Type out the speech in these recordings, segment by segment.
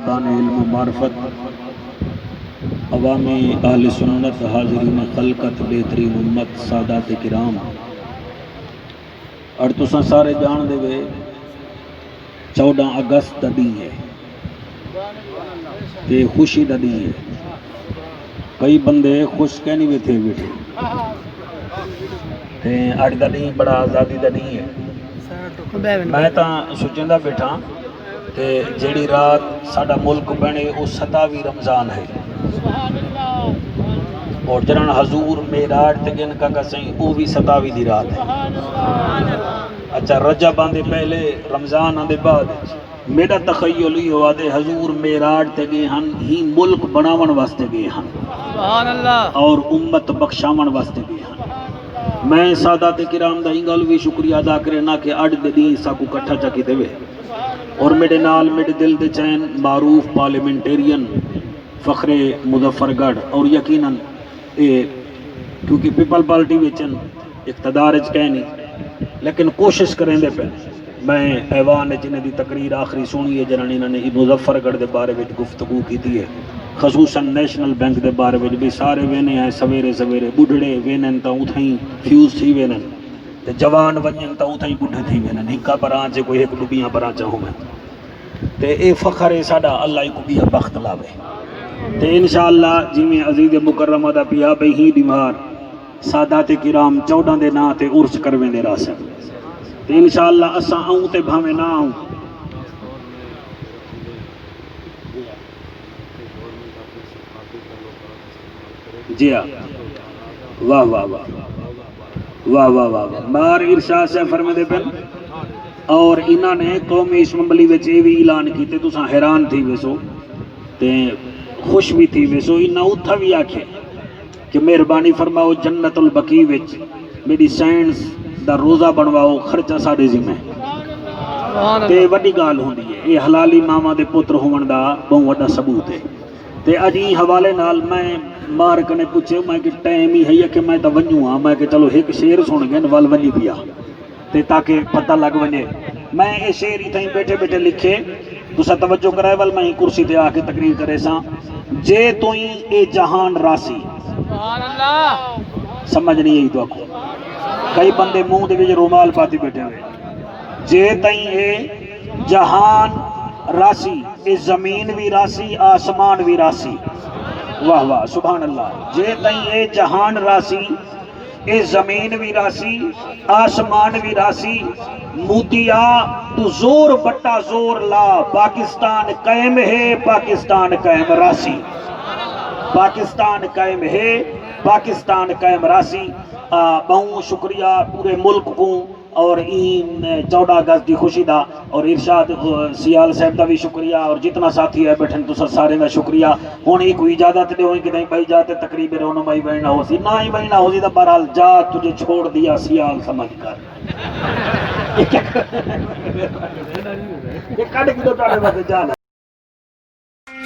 صاحبان علم و معرفت، عوامی اہل سنت، حاضرین خلقت، بہترین امت، سادات کرام، اور تساں سارے جان دے وے 14 اگست دا دن ہے، تے خوشی دا دن ہے۔ کئی بندے خوش کہنی بھی تھے بیٹھے، تے اج دا دن بڑا آزادی دا دن ہے۔ میں تاں سوچندا بیٹھا تے جیڑی رات ساڈا ملک بنے وہ 27 رمضان ہے، اور جنہاں حضور معراج تے گن کا کسیں وہ بھی 27 دی رات ہے۔ اچھا رجب آندے پہلے رمضان آندے بعد، میرا تخیل ہی ہوا دے حضور معراج تے گئے ہن ہی ملک بناون واسطے گئے ہن، سبحان اللہ، اور امت بخشاون واسطے گئے ہن۔ میں سادات کرام دا انگل بھی شکریہ ادا کرنا کہ اڈ دے دین ساکو کٹھا چکی دے وے، اور میرے نال میرے دل دے چین معروف پارلیمنٹیرین فخر مظفر گڑھ، اور یقیناً کیونکہ پیپل پارٹی وچن اقتدار وچ کہنی لیکن کوشش کریں دے پہ۔ میں ایوان جنہیں دی تقریر آخری سنی ہے جنہاں انہوں نے مظفر گڑھ دے بارے میں گفتگو کی ہے، خصوصاً نیشنل بینک دے بارے میں بھی سارے وینے ہیں، سویرے سویرے بڑھڑے وینن تا اتھیں فیوز تھی وینن، تے جوان ونجن تا اتھیں بڑھے تھی وینن، ہکا پران چے کوئی ایک ڈبیاں پران چاہوں میں، تے اے فخر ہے ساڈا، اللہ ہی کو بھی بخت لاوے۔ تے انشاءاللہ جویں عزیز مکرمہ دا پیا بے ہی بیمار سادات کرام 14 دے نا تے عرس کرویں دے راسن، تے انشاءاللہ اساں آؤں تے بھاویں نہ آؤں۔ جی ہاں، واہ واہ واہ واہ واہ واہ واہ، مار ارشاد سے فرمے دے پن، اور انہاں نے قومی اسمبلی وچ یہ بھی اعلان کیتے، تساں حیران تھی ویسو تے خوش بھی تھی ویسو، انہاں اتھا بھی آکھے کہ مہربانی فرماؤ جنت البقیع وچ میری سائنس دا روزہ بنواؤ، خرچہ ساڈے ذمہ تے وڈی گال ہوندی ہے، یہ حلالی ماما دے پتر ہون دا بہت وڈا ثبوت ہے۔ تے اج ای حوالے نال میں مار کنے پوچھے میں کہ ٹائم ہی ہے کہ میں تا ونجوں ہاں، میں کہ چلو ایک شعر سن گئے ول ونجی پیا تے تاکہ پتہ لگ ونجے۔ میں یہ شعر ہی تھیں بیٹھے بیٹھے لکھے، تسا توجہ کرائے ول میں کرسی تے آ کے تقریر کرے ساں، جے توئی اے جہان راسی، سبحان اللہ، سمجھ نہیں آئی تو آکھو، کئی بندے منہ دے وچ رومال پاتی بیٹھے ہوئے، جے تئیں اے جہان راسی، اے زمین بھی راسی آسمان بھی راسی، واہ واہ سبحان اللہ، جے تئیں اے جہان راسی، اے زمین بھی راسی آسمان بھی راسی، موتیا تو زور بٹا زور لا، پاکستان قائم ہے پاکستان قائم راسی، پاکستان قائم ہے پاکستان قائم راسی۔ بہت شکریہ پورے ملک کو، اور این 14 اگست دی خوشی دا، اور ارشاد سیال صاحب دا بھی شکریہ، اور جتنا ساتھی ہے بیٹھن تو سارے دا شکریہ۔ ہوں ہی کوئی اجازت دے ہوئی کہ نہیں بھائی جاتے تقریب رونمائی بہنا ہو سی، نہ ہی بہنا ہو سی تو بہرحال جا تجھے چھوڑ دیا سیال سمجھ کر،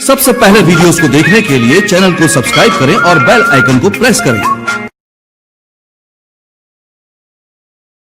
سب سے پہلے ویڈیوز کو دیکھنے کے لیے چینل کو سبسکرائب کریں اور بیل آئیکن کو پریس کریں۔